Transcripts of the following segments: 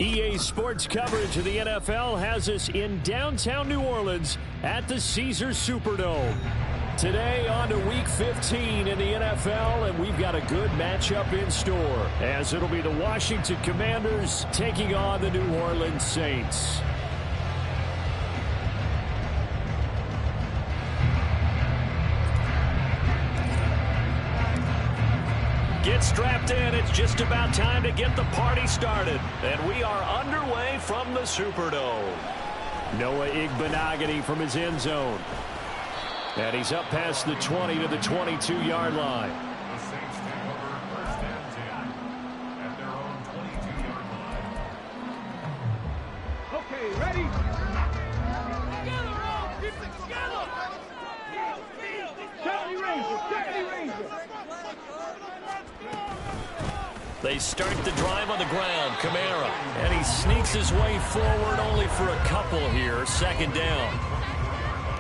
EA Sports coverage of the NFL has us in downtown New Orleans at the Caesars Superdome. Today on to Week 15 in the NFL, and we've got a good matchup in store, as it'll be the Washington Commanders taking on the New Orleans Saints. Get strapped in. It's just about time to get the party started. And we are underway from the Superdome. Noah Igbenogany from his end zone. And he's up past the 20 to the 22-yard line. The Saints take over first and 10 at their own 22-yard line. Okay, ready? Together, all. Keep it together. Charlie Ranger, Charlie Ranger. They start the drive on the ground. Kamara. And he sneaks his way forward only for a couple here. Second down.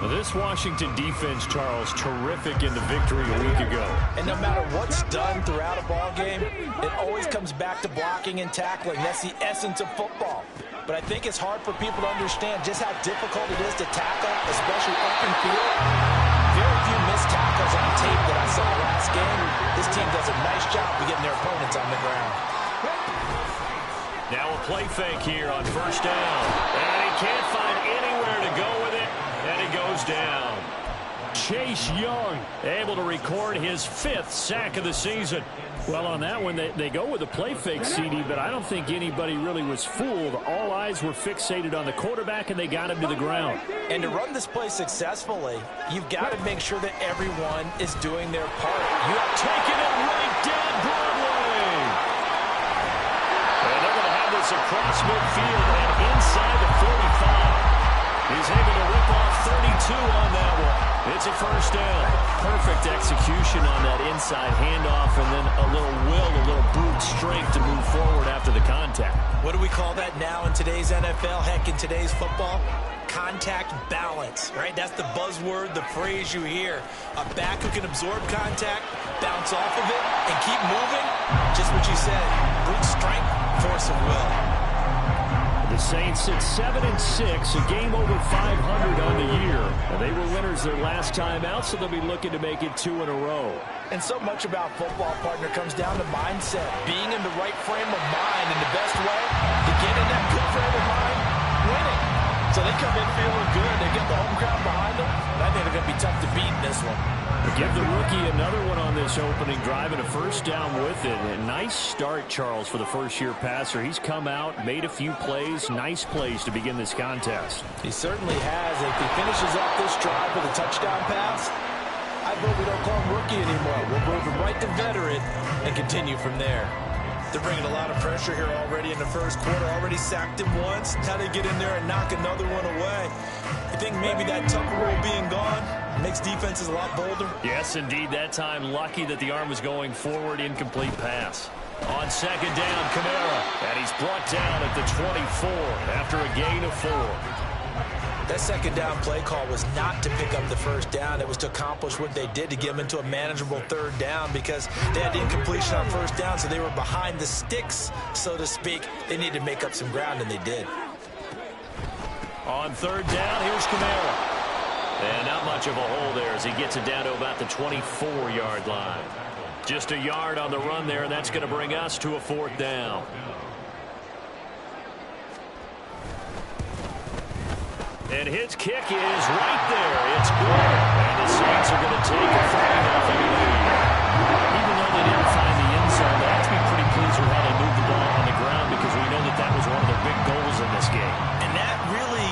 This Washington defense, Charles, terrific in the victory a week ago. And no matter what's done throughout a ball game, it always comes back to blocking and tackling. That's the essence of football. But I think it's hard for people to understand just how difficult it is to tackle, especially open field. Very few missed tackles on tape that I saw last game. This team does a nice job of getting their opponents on the ground. Now a play fake here on first down. And he can't find anywhere to go with it. And he goes down. Chase Young able to record his 5th sack of the season. Well, on that one, they go with a play fake, CD, but I don't think anybody really was fooled. All eyes were fixated on the quarterback, and they got him to the ground. And to run this play successfully, you've got to make sure that everyone is doing their part. You have taken it right down Broadway. And they're going to have this across midfield and inside the 45. He's able to rip off 32 on that one. It's a first down. Perfect execution on that inside handoff, and then a little will, a little brute strength to move forward after the contact. What do we call that now in today's NFL? Heck, in today's football? Contact balance, right? That's the buzzword, the phrase you hear. A back who can absorb contact, bounce off of it, and keep moving. Just what you said. Brute strength, force of will. The Saints at 7-6, a game over 500 on the year. And they were winners their last time out, so they'll be looking to make it 2 in a row. And so much about football, partner, comes down to mindset. Being in the right frame of mind, and the best way to get in that good frame of mind, winning. So they come in feeling good. They get the home crowd behind them. And I think they're going to be tough to beat in this one. Give the rookie another one on this opening drive and a first down with it. A nice start, Charles, for the first-year passer. He's come out, made a few plays, nice plays to begin this contest. He certainly has. If he finishes off this drive with a touchdown pass, I vote we don't call him rookie anymore. We'll move him right to veteran and continue from there. They're bringing a lot of pressure here already in the first quarter. Already sacked him once. Now they get in there and knock another one away. You think maybe that Tucker rule being gone makes defenses a lot bolder? Yes, indeed. That time, lucky that the arm was going forward. Incomplete pass. On second down, Kamara. And he's brought down at the 24 after a gain of 4. That second down play call was not to pick up the first down. It was to accomplish what they did, to get them into a manageable third down, because they had the incompletion on first down, so they were behind the sticks, so to speak. They needed to make up some ground, and they did. On third down, here's Kamara. And not much of a hole there as he gets it down to about the 24-yard line. Just a yard on the run there, and that's going to bring us to a 4th down. And his kick is right there. It's good. And the Saints are going to take a 3-0 lead. Even though they didn't find the end zone, they have to be pretty pleased with how they moved the ball on the ground, because we know that that was one of their big goals in this game. And that really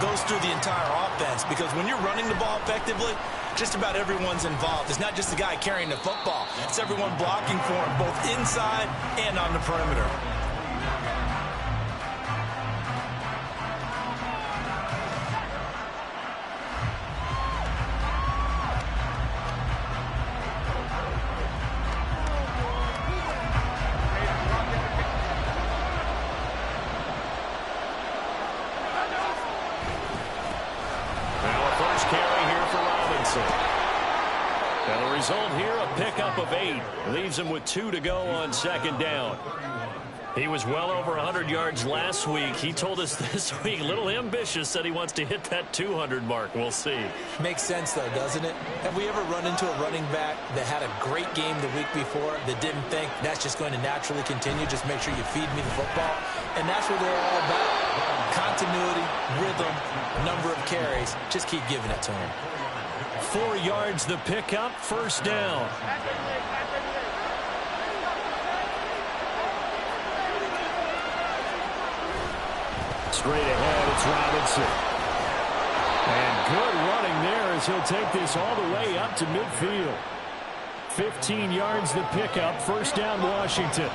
goes through the entire offense, because when you're running the ball effectively, just about everyone's involved. It's not just the guy carrying the football. It's everyone blocking for him, both inside and on the perimeter. And the result here, a pickup of 8. Leaves him with 2 to go on second down. He was well over 100 yards last week. He told us this week, a little ambitious, said he wants to hit that 200 mark. We'll see. Makes sense, though, doesn't it? Have we ever run into a running back that had a great game the week before that didn't think that's just going to naturally continue? Just make sure you feed me the football. And that's what they're all about. Continuity, rhythm, number of carries. Just keep giving it to him. 4 yards the pickup, first down. Straight ahead, it's Robinson. And good running there as he'll take this all the way up to midfield. 15 yards the pickup, first down Washington.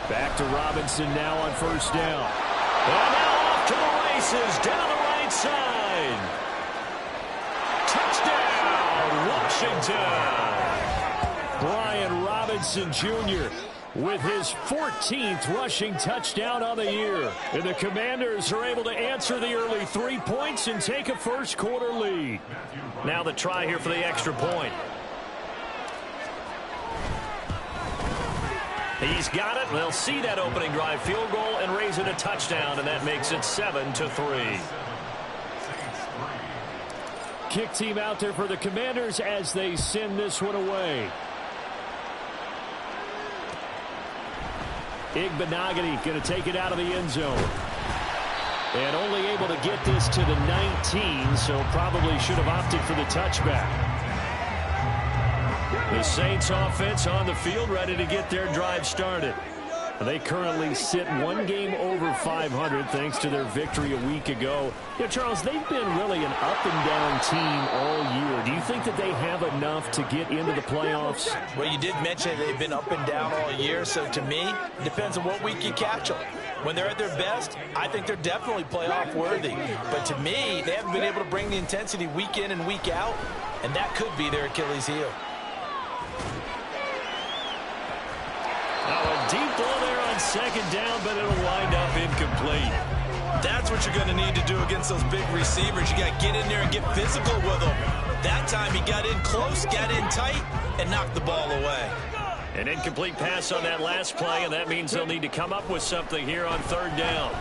Back to Robinson now on first down. And now off to the races, down the right side. Touchdown, Washington. Brian Robinson Jr. with his 14th rushing touchdown on the year. And the Commanders are able to answer the early 3 points and take a first quarter lead. Now the try here for the extra point. He's got it. They'll see that opening drive field goal and raise it a touchdown, and that makes it 7-3. Kick team out there for the Commanders as they send this one away. Igbenogany going to take it out of the end zone. And only able to get this to the 19, so probably should have opted for the touchback. The Saints offense on the field, ready to get their drive started. They currently sit one game over 500 thanks to their victory a week ago. Yeah, Charles, they've been really an up-and-down team all year. Do you think that they have enough to get into the playoffs? Well, you did mention they've been up and down all year, so to me, it depends on what week you catch them. When they're at their best, I think they're definitely playoff worthy. But to me, they haven't been able to bring the intensity week in and week out, and that could be their Achilles heel. Now a deep ball there on second down, but it'll wind up incomplete. That's what you're going to need to do against those big receivers. You got to get in there and get physical with them. That time he got in close, got in tight, and knocked the ball away. An incomplete pass on that last play, and that means they'll need to come up with something here on third down.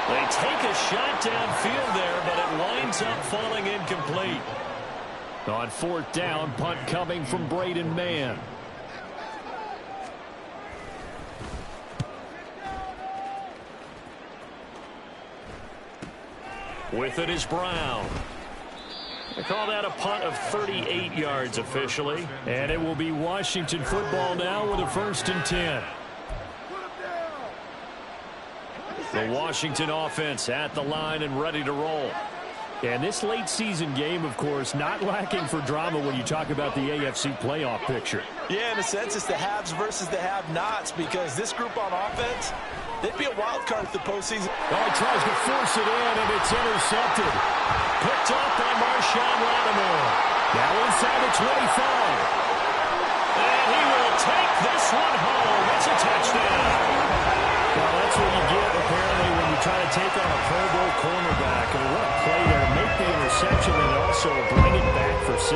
They take a shot downfield there, but it winds up falling incomplete. On fourth down, punt coming from Braden Mann. With it is Brown. They call that a punt of 38 yards officially. And it will be Washington football now with a 1st and 10. The Washington offense at the line and ready to roll. And this late season game, of course, not lacking for drama when you talk about the AFC playoff picture. Yeah, in a sense, it's the haves versus the have-nots, because this group on offense, they'd be a wild card at the postseason. Oh, he tries to force it in, and it's intercepted. Picked up by Marshawn Lattimore. Now inside the 25. And he will take this one home. It's a touchdown. Well, that's what you get, apparently, when you try to take on a Pro Bowl cornerback. And what a play there. Make the interception and also bring it back for 6.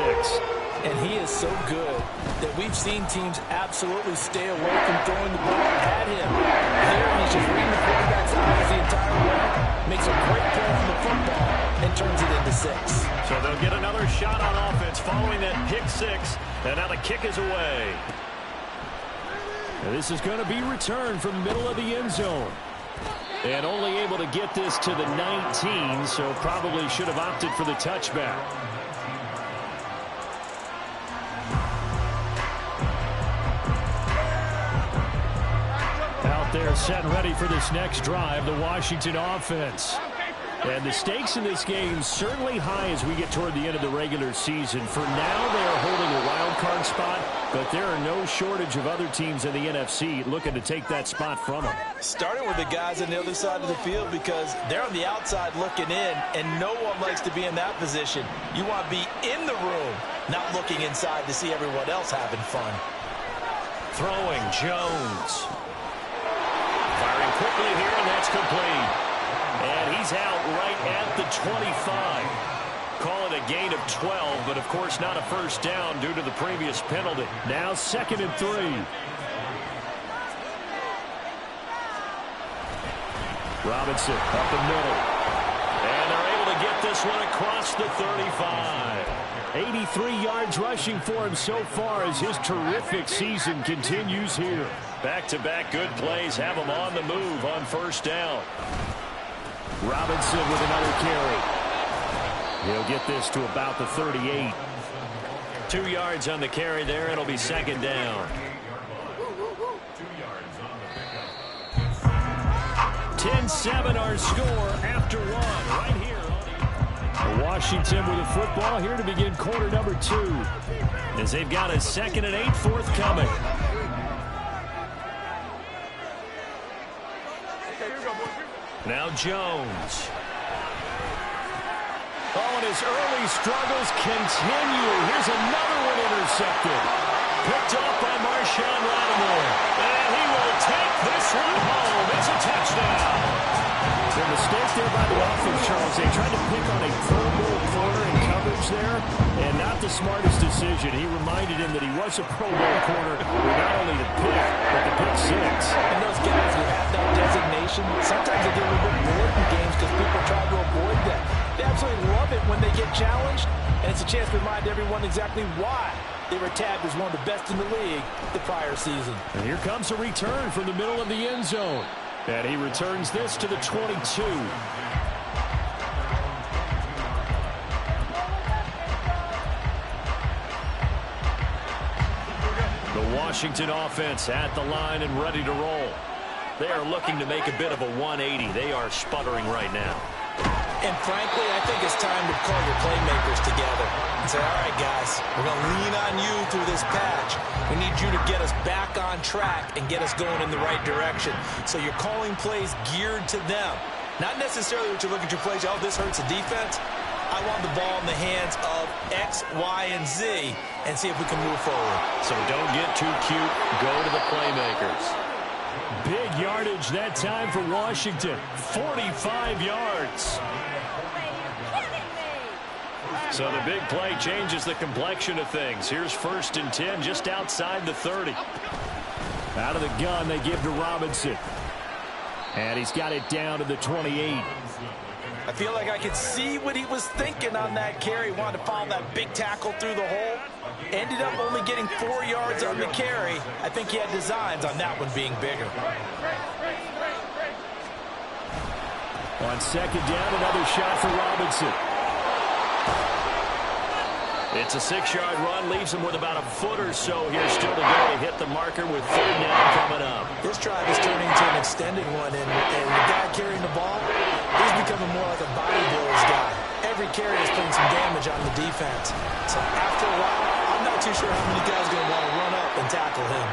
And he is so good that we've seen teams absolutely stay away from throwing the ball at him. Here, he's just reading the quarterback's eyes the entire way, makes a great play on the football, and turns it into 6. So they'll get another shot on offense following that pick 6. And now the kick is away. And this is going to be returned from the middle of the end zone. And only able to get this to the 19, so probably should have opted for the touchback. Out there set and ready for this next drive, the Washington offense. And the stakes in this game certainly high as we get toward the end of the regular season. For now, they are holding a wild card spot, but there are no shortage of other teams in the NFC looking to take that spot from them. Starting with the guys on the other side of the field, because they're on the outside looking in, and no one likes to be in that position. You want to be in the room, not looking inside to see everyone else having fun. Throwing Jones. Firing quickly here, and that's complete. And he's out right at the 25. Call it a gain of 12, but of course not a first down due to the previous penalty. Now 2nd and 3. Robinson up the middle. And they're able to get this one across the 35. 83 yards rushing for him so far as his terrific season continues here. Back-to-back good plays have him on the move on first down. Robinson with another carry. He'll get this to about the 38. 2 yards on the carry there. It'll be 2nd down. 10-7 our score after one right here. Washington with the football here to begin quarter number 2. As they've got a 2nd and 8 forthcoming. Now Jones. Oh, and his early struggles continue. Here's another one intercepted. Picked up by Marshawn Lattimore. And he will take this one home. It's a touchdown. The mistake there by the offense, Charles. They tried to pick on a Pro Bowl corner in coverage there, and not the smartest decision. He reminded him that he was a Pro Bowl corner with not only the pick, but the pick 6. And those guys who have that designation, sometimes they get a little bit bored in games because people try to avoid that. They absolutely love it when they get challenged, and it's a chance to remind everyone exactly why they were tagged as one of the best in the league the prior season. And here comes a return from the middle of the end zone. And he returns this to the 22. The Washington offense at the line and ready to roll. They are looking to make a bit of a 180. They are sputtering right now. And frankly, I think it's time to call your playmakers together and say, all right, guys, we're going to lean on you through this patch. We need you to get us back on track and get us going in the right direction. So you're calling plays geared to them. Not necessarily what you look at your plays, oh, this hurts the defense. I want the ball in the hands of X, Y, and Z and see if we can move forward. So don't get too cute. Go to the playmakers. Big yardage that time for Washington. 45 yards. So the big play changes the complexion of things. Here's 1st and 10 just outside the 30. Out of the gun, they give to Robinson. And he's got it down to the 28. I feel like I could see what he was thinking on that carry. He wanted to follow that big tackle through the hole. Ended up only getting 4 yards on the carry. I think he had designs on that one being bigger. On 2nd down, another shot for Robinson. It's a 6-yard run, leaves him with about a foot or so here still to go to hit the marker with 3rd down coming up. This drive is turning into an extended one, and the guy carrying the ball, he's becoming more like a bodybuilder's guy. Every carry is putting some damage on the defense. So after a while, I'm not too sure how many guys are going to want to run up and tackle him.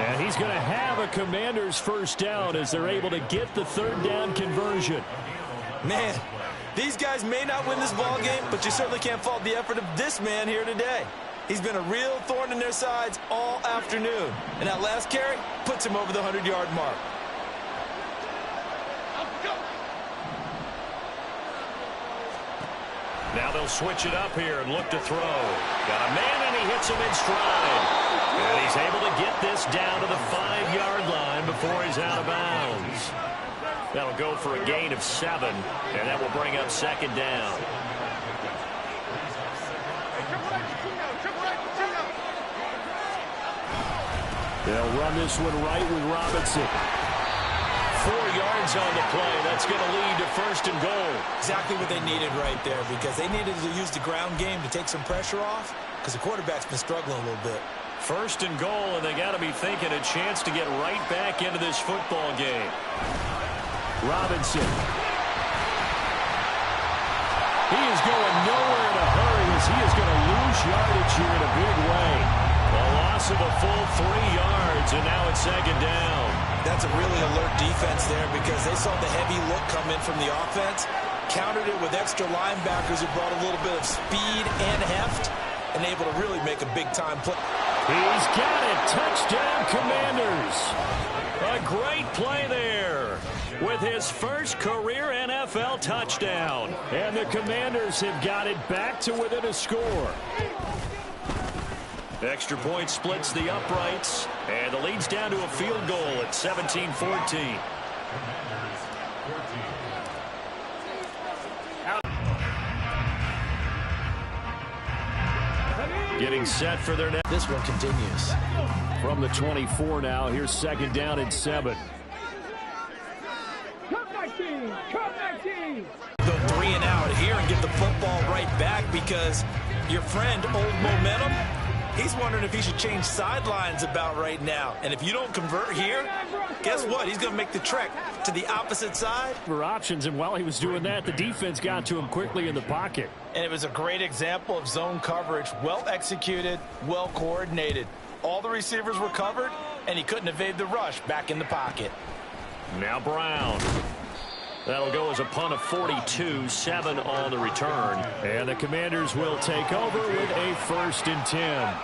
And he's going to have a Commander's 1st down as they're able to get the 3rd down conversion. Man, these guys may not win this ball game, but you certainly can't fault the effort of this man here today. He's been a real thorn in their sides all afternoon. And that last carry puts him over the 100-yard mark. Now they'll switch it up here and look to throw. Got a man, and he hits him in stride. And he's able to get this down to the 5-yard line before he's out of bounds. That'll go for a gain of 7, and that will bring up 2nd down. They'll run this one right with Robinson. 4 yards on the play. That's going to lead to 1st and goal. Exactly what they needed right there, because they needed to use the ground game to take some pressure off, because the quarterback's been struggling a little bit. 1st and goal, and they got to be thinking a chance to get right back into this football game. Robinson. He is going nowhere in a hurry as he is going to lose yardage here in a big way. A loss of a full 3 yards, and now it's 2nd down. That's a really alert defense there because they saw the heavy look come in from the offense, countered it with extra linebackers who brought a little bit of speed and heft, and able to really make a big-time play. He's got it. Touchdown, Commanders. A great play there with his his first career NFL touchdown. And the Commanders have got it back to within a score. Extra point splits the uprights, and the lead's down to a field goal at 17-14. Getting set for their next. This one continues. From the 24 now, here's second down and 7. Cut my team! Cut my team! Go 3 and out here and get the football right back because your friend, Old Momentum, he's wondering if he should change sidelines about right now. And if you don't convert here, guess what? He's going to make the trek to the opposite side. For options, and while he was doing that, the defense got to him quickly in the pocket. And it was a great example of zone coverage. Well executed, well coordinated. All the receivers were covered, and he couldn't evade the rush back in the pocket. Now Brown. That'll go as a punt of 42, 7 on the return. And the Commanders will take over with a 1st and 10.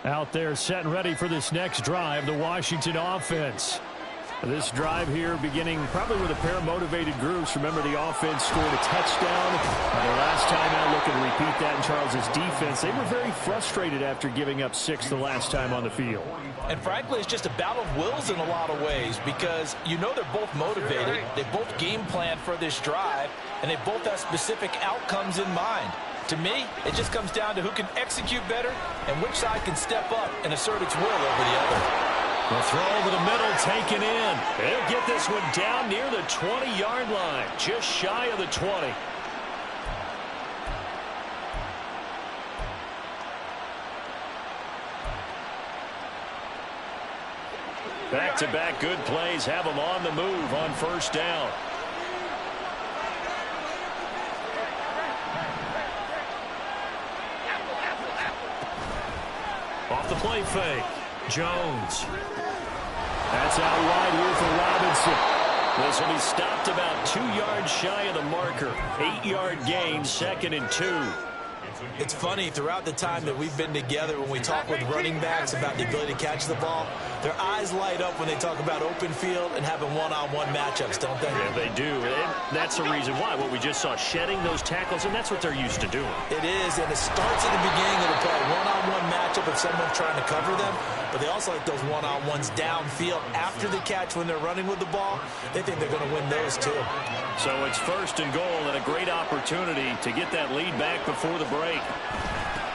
Out there set and ready for this next drive, the Washington offense. This drive here beginning probably with a pair of motivated groups. Remember, the offense scored a touchdown. The last time out, looking to repeat that in Charles's defense. They were very frustrated after giving up 6 the last time on the field. And frankly, it's just a battle of wills in a lot of ways because you know they're both motivated. They both game plan for this drive, and they both have specific outcomes in mind. To me, it just comes down to who can execute better and which side can step up and assert its will over the other. The throw over the middle taken in. They'll get this one down near the 20-yard line, just shy of the 20. Back-to-back good plays have them on the move on 1st down. Off the play fake. Jones. That's out wide here for Robinson. This will be stopped about 2 yards shy of the marker. 8-yard gain, 2nd and 2. It's funny, throughout the time that we've been together, when we talk with running backs about the ability to catch the ball, their eyes light up when they talk about open field and having one-on-one matchups, don't they? Yeah, they do. And that's the reason why. What we just saw, shedding those tackles, and that's what they're used to doing. It is, and it starts at the beginning of the play. One-on-one matchup if someone's trying to cover them, but they also like those one-on-ones downfield after the catch when they're running with the ball. They think they're going to win those too. So it's 1st and goal and a great opportunity to get that lead back before the break.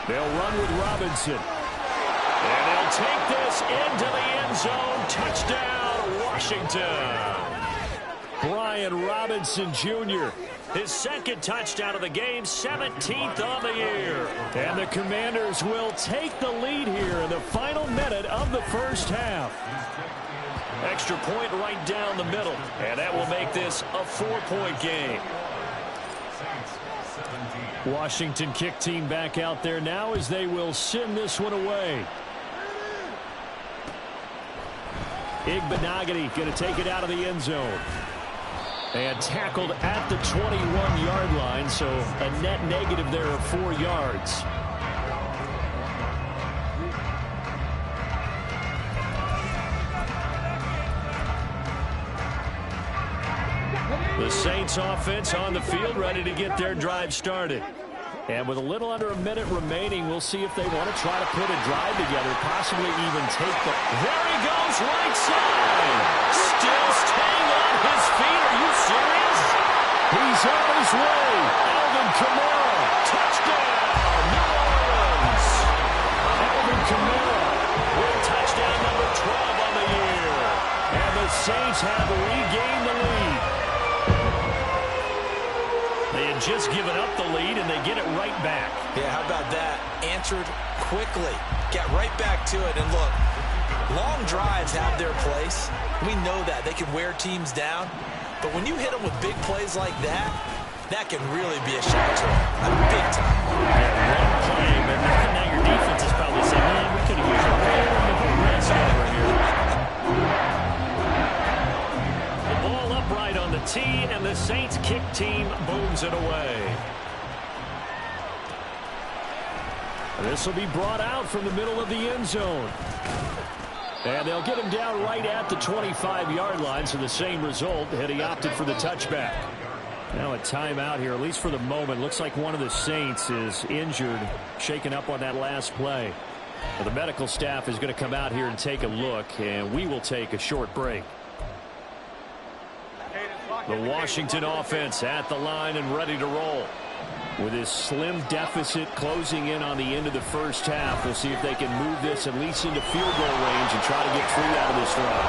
They'll run with Robinson. And they'll take this into the end zone. Touchdown, Washington. Brian Robinson Jr., his 2nd touchdown of the game, 17th on the year. And the Commanders will take the lead here in the final minute of the 1st half. Extra point right down the middle, and that will make this a 4-point game. Washington kick team back out there now as they will send this one away. Igbenogany going to take it out of the end zone. And tackled at the 21-yard line, so a net negative there of 4 yards. The Saints offense on the field, ready to get their drive started. And with a little under a minute remaining, we'll see if they want to try to put a drive together, possibly even take the... There he goes, right side! Still staying on his feet. Are you serious? He's on his way. Alvin Kamara, touchdown, New Orleans. Alvin Kamara with touchdown number 12 on the year. And the Saints have regained the lead. They had just given up the lead, and they get it right back. Yeah, how about that? Answered quickly. Get right back to it. And look, long drives have their place, We know that. They can wear teams down. But when you hit them with big plays like that, that can really be a shock to them. Big time. Yeah, one play, but now your defense is probably saying, man, we could have used a little rest over here. The ball upright on the tee, and the Saints kick team booms it away. This will be brought out from the middle of the end zone. And they'll get him down right at the 25-yard line, so the same result had he opted for the touchback. Now a timeout here, at least for the moment. Looks like one of the Saints is injured, shaken up on that last play. Well, the medical staff is going to come out here and take a look, and we will take a short break. The Washington offense at the line and ready to roll. With his slim deficit closing in on the end of the first half, we'll see if they can move this at least into field goal range and try to get 3 out of this run.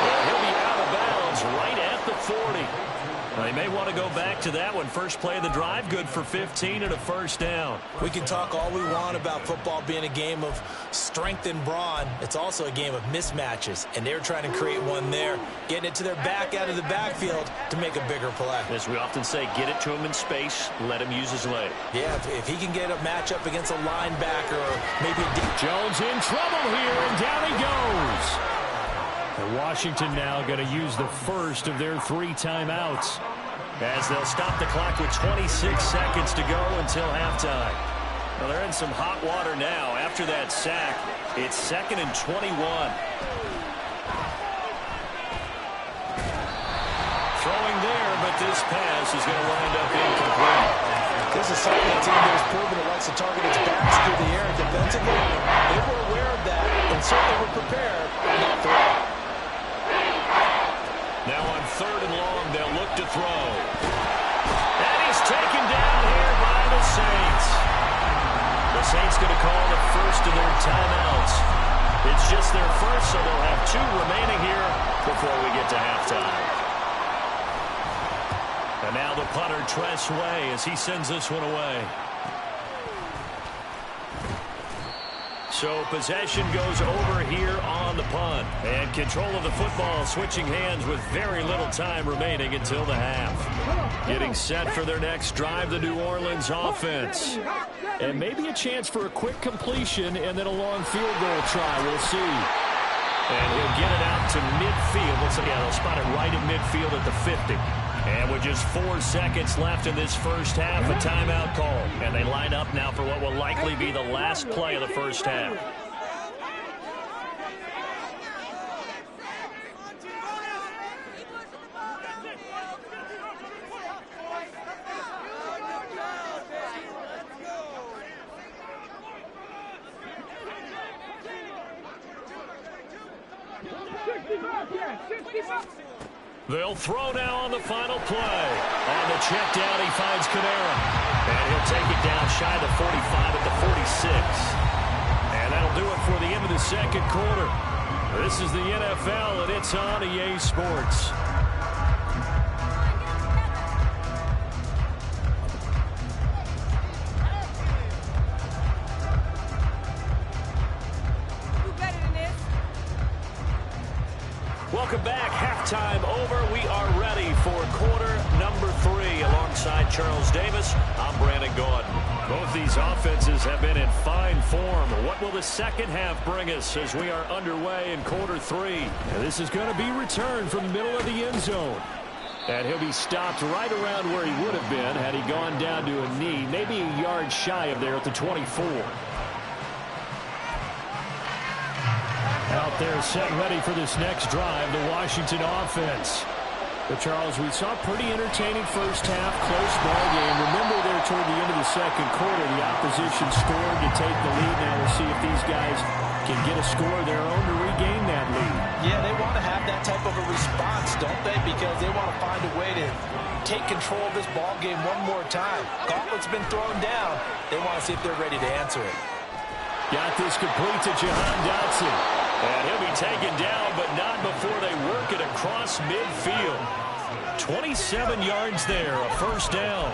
Well, he'll be out of bounds right at the 40. They may want to go back to that one. First play of the drive, good for 15 and a first down. We can talk all we want about football being a game of strength and brawn. It's also a game of mismatches, and they're trying to create one there, getting it to their back out of the backfield to make a bigger play. As we often say, get it to him in space, let him use his leg. Yeah, if he can get a matchup against a linebacker or maybe a deep. Jones in trouble here, and down he goes. And Washington now going to use the first of their 3 timeouts, as they'll stop the clock with 26 seconds to go until halftime. Well, they're in some hot water now. After that sack, it's 2nd and 21. Throwing there, but this pass is going to wind up incomplete. This is something the team that has proven it likes to target its backs through the air defensively. They were aware of that and certainly were prepared on that throw. Now on 3rd and long, they'll look to throw. And he's taken down here by the Saints. The Saints going to call the first of their timeouts. It's just their first, so they'll have 2 remaining here before we get to halftime. And now the punter, Tress Way, as he sends this one away. So possession goes over here on the punt. And control of the football switching hands with very little time remaining until the half. Getting set for their next drive, the New Orleans offense. And maybe a chance for a quick completion and then a long field goal try. We'll see. And he'll get it out to midfield. Looks like they'll spot it right at midfield at the 50. And with just 4 seconds left in this first half, a timeout call. And they line up now for what will likely be the last play of the first half. They'll throw now on the final play. On the check down, he finds Kamara. And he'll take it down shy of the 45 at the 46. And that'll do it for the end of the second quarter. This is the NFL, and it's on EA Sports. Welcome back. Halftime over. We are ready for quarter number 3. Alongside Charles Davis, I'm Brandon Gordon. Both these offenses have been in fine form. What will the second half bring us as we are underway in quarter 3? And this is going to be returned from the middle of the end zone. And he'll be stopped right around where he would have been had he gone down to a knee, maybe a yard shy of there at the 24. Out there set ready for this next drive, the Washington offense. But, Charles, we saw a pretty entertaining first half, close ball game. Remember there toward the end of the second quarter, the opposition scored to take the lead. Now we'll see if these guys can get a score of their own to regain that lead. Yeah, they want to have that type of a response, don't they? Because they want to find a way to take control of this ball game one more time. Gauntlet's been thrown down. They want to see if they're ready to answer it. Got this complete to Jahan Dotson. And he'll be taken down, but not before they work it across midfield. 27 yards there, a first down.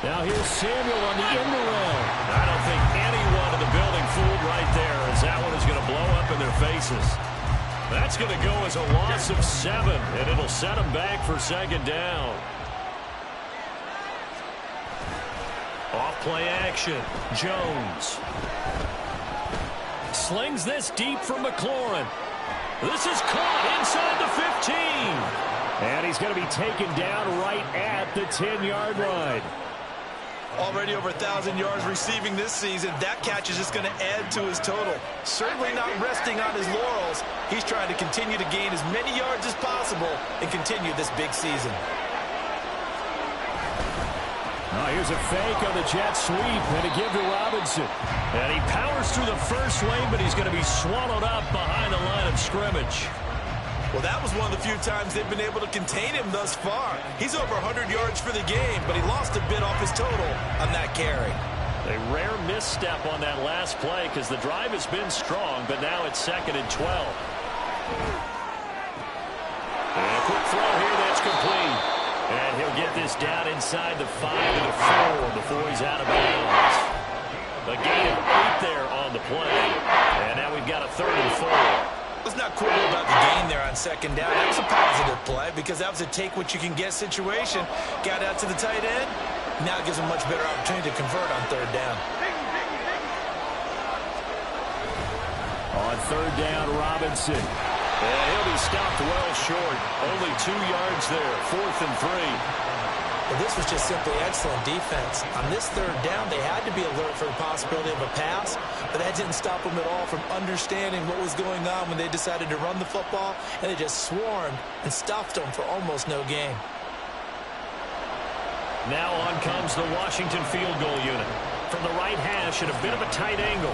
Now here's Samuel on the end around. I don't think anyone in the building fooled right there, as that one is going to blow up in their faces. That's going to go as a loss of 7, and it'll set them back for second down. Off play action. Jones slings this deep from McLaurin. This is caught inside the 15. And he's going to be taken down right at the 10-yard line. Already over 1,000 yards receiving this season. That catch is just going to add to his total. Certainly not resting on his laurels. He's trying to continue to gain as many yards as possible and continue this big season. Here's a fake on the jet sweep, and a give to Robinson. And he powers through the first lane, but he's going to be swallowed up behind the line of scrimmage. Well, that was one of the few times they've been able to contain him thus far. He's over 100 yards for the game, but he lost a bit off his total on that carry. A rare misstep on that last play because the drive has been strong, but now it's 2nd and 12. And a quick throw here that's complete. And he'll get this down inside the 5 to the 4 before he's out of bounds. A gain of 8 there on the play. And now we've got a 3rd and 4. Let's not quibble about the gain there on second down. That was a positive play because that was a take-what-you-can-get situation. Got out to the tight end. Now it gives him a much better opportunity to convert on 3rd down. On 3rd down, Robinson. And he'll be stopped well short. Only 2 yards there. 4th and 3. Well, this was just simply excellent defense. On this 3rd down, they had to be alert for the possibility of a pass, but that didn't stop them at all from understanding what was going on when they decided to run the football, and they just swarmed and stuffed them for almost no gain. Now on comes the Washington field goal unit. From the right hash at a bit of a tight angle.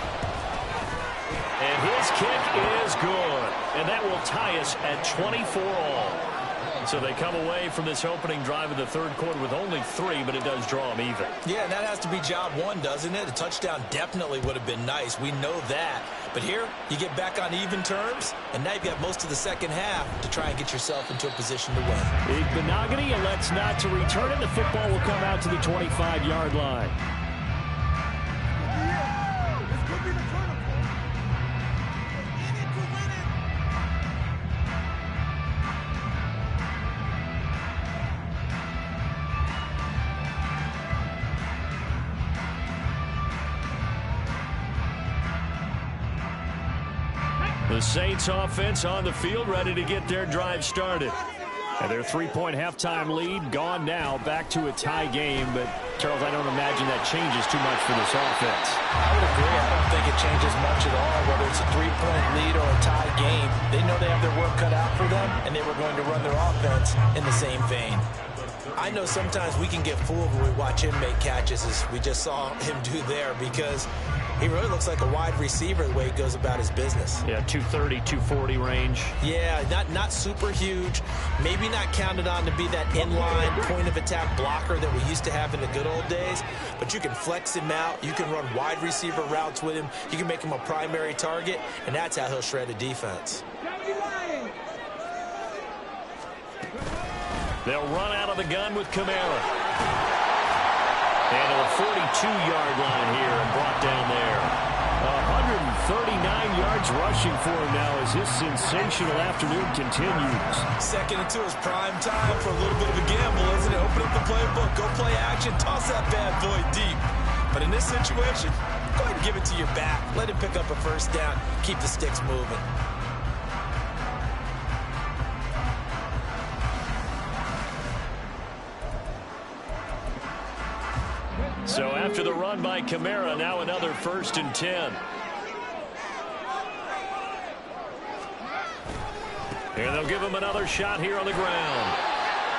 And his kick is good. And that will tie us at 24 all. So they come away from this opening drive of the 3rd quarter with only 3, but it does draw them even. Yeah, and that has to be job 1, doesn't it? A touchdown definitely would have been nice. We know that. But here, you get back on even terms, and now you've got most of the second half to try and get yourself into a position to win. Benogany elects not to return it. The football will come out to the 25-yard line. The Saints offense on the field, ready to get their drive started. And their 3-point halftime lead gone now, back to a tie game. But, Charles, I don't imagine that changes too much for this offense. I would agree. I don't think it changes much at all, whether it's a 3-point lead or a tie game. They know they have their work cut out for them, and they were going to run their offense in the same vein. I know sometimes we can get fooled when we watch him make catches, as we just saw him do there, because he really looks like a wide receiver the way he goes about his business. Yeah, 230, 240 range. Yeah, not super huge. Maybe not counted on to be that inline point-of-attack blocker that we used to have in the good old days. But you can flex him out. You can run wide receiver routes with him. You can make him a primary target, and that's how he'll shred a defense. They'll run out of the gun with Kamara. And to the 42-yard line here and brought down there. 139 yards rushing for him now as his sensational afternoon continues. 2nd and 2 is prime time for a little bit of a gamble, isn't it? Open up the playbook, go play action, toss that bad boy deep. But in this situation, go ahead and give it to your back. Let him pick up a 1st down, keep the sticks moving. So after the run by Kamara, now another 1st and 10. And they'll give him another shot here on the ground.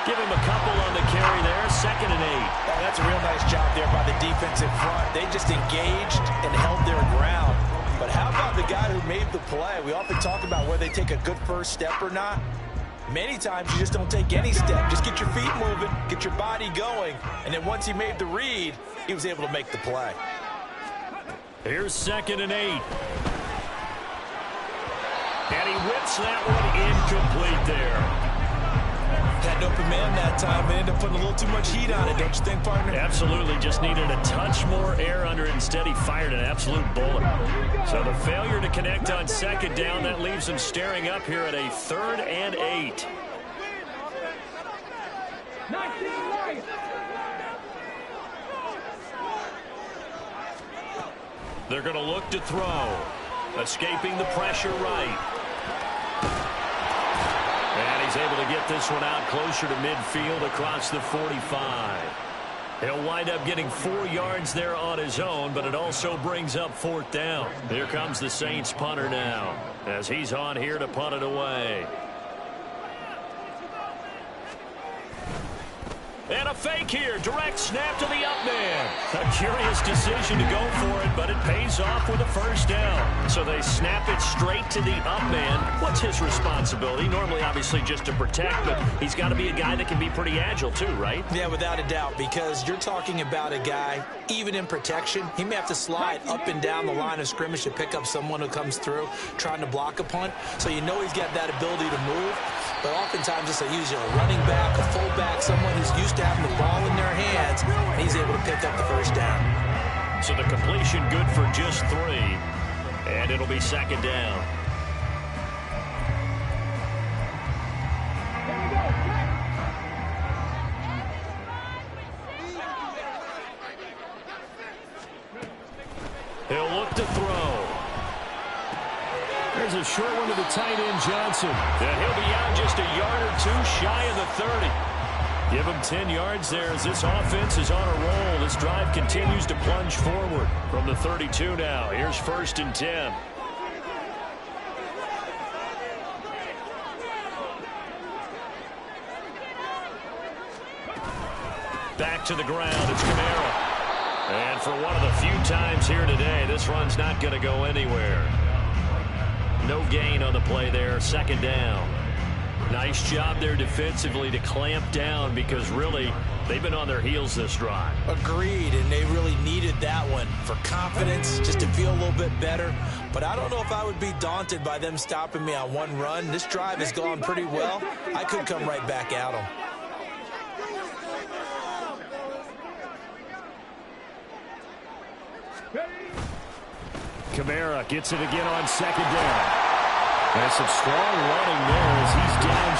Give him a couple on the carry there. 2nd and 8. Oh, that's a real nice job there by the defense in front. They just engaged and held their ground. But how about the guy who made the play? We often talk about whether they take a good 1st step or not. Many times you just don't take any step. Just get your feet moving, get your body going, and then once he made the read, he was able to make the play. Here's 2nd and 8. And he whips that one incomplete there. Had an open man that time, but ended up putting a little too much heat on it, don't you think, partner? Absolutely. Just needed a touch more air under it. Instead, he fired an absolute bullet. So the failure to connect on second down, that leaves him staring up here at a 3rd and 8. They're going to look to throw. Escaping the pressure right. And he's able to get this one out closer to midfield across the 45. He'll wind up getting 4 yards there on his own, but it also brings up 4th down. Here comes the Saints punter now, as he's on here to punt it away. And a fake here. Direct snap to the up man. A curious decision to go for it, but it pays off with a 1st down. So they snap it straight to the up man. What's his responsibility? Normally, obviously, just to protect, but he's got to be a guy that can be pretty agile too, right? Yeah, without a doubt, because you're talking about a guy, even in protection, he may have to slide up and down the line of scrimmage to pick up someone who comes through trying to block a punt. So you know he's got that ability to move. But oftentimes it's usually a running back, a fullback, someone who's used to having the ball in their hands, and he's able to pick up the 1st down. So the completion good for just 3, and it'll be 2nd down. He'll look to throw. There's a short one to the tight end, Johnson. And he'll be out just a yard or 2 shy of the 30. Give him 10 yards there as this offense is on a roll. This drive continues to plunge forward from the 32 now. Here's 1st and 10. Back to the ground. It's Kamara. And for one of the few times here today, this run's not going to go anywhere. No gain on the play there. 2nd down. Nice job there defensively to clamp down because really they've been on their heels this drive. Agreed, and they really needed that one for confidence, just to feel a little bit better. But I don't know if I would be daunted by them stopping me on one run. This drive has gone pretty well. I could come right back at them. Kamara gets it again on 2nd down. And some strong running there as he's down